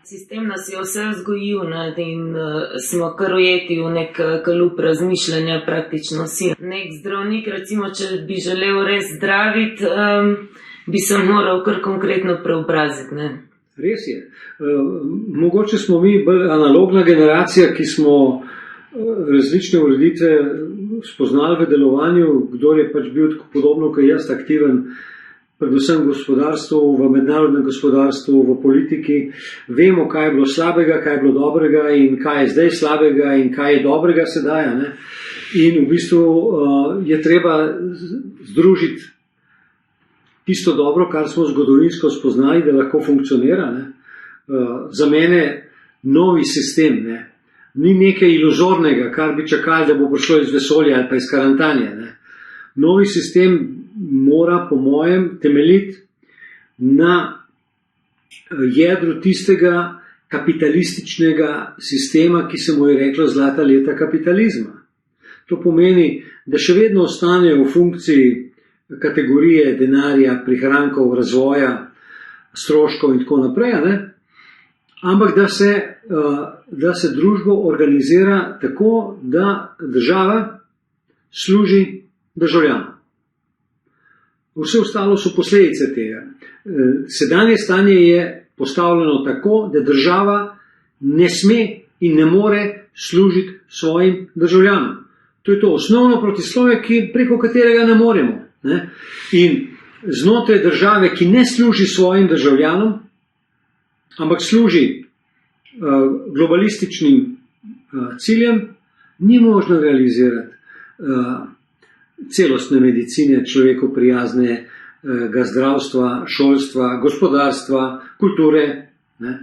Sistem nas je vse vzgojil in smo kar ujeti v nek kalup razmišljanja praktično vsi. Nek zdravnik, recimo, če bi želel res zdraviti, bi se moral kar konkretno preobraziti. Ne? Res je. Mogoče smo mi bolj analogna generacija, ki smo različne ureditve spoznali v delovanju, kdo je pač bil podobno kot jaz aktiven, predvsem v gospodarstvu, v mednarodnem gospodarstvu, v politiki. Vemo, kaj je bilo slabega, kaj je bilo dobrega in kaj je zdaj slabega in kaj je dobrega sedaj. Ne? In v bistvu je treba združiti tisto dobro, kar smo zgodovinsko spoznali, da lahko funkcionira. Ne? Za mene novi sistem, ne? Ni nekaj iluzornega, kar bi čakali, da bo prišlo iz vesolja ali pa iz karantanje. Ne? Novi sistem mora, po mojem, temeljiti na jedru tistega kapitalističnega sistema, ki se mu je reklo zlata leta kapitalizma. To pomeni, da še vedno ostanejo v funkciji kategorije denarja, prihrankov, razvoja, stroškov in tako naprej, ne? Ampak da se družbo organizira tako, da država služi državljanom. Vse ostalo so posledice tega. Sedanje stanje je postavljeno tako, da država ne sme in ne more služiti svojim državljanom. To je to osnovno protislovje, preko katerega ne moremo. Ne? In znotraj države, ki ne služi svojim državljanom, ampak služi globalističnim ciljem, ni možno realizirati celostne medicine, človeku prijaznega zdravstva, šolstva, gospodarstva, kulture. Ne?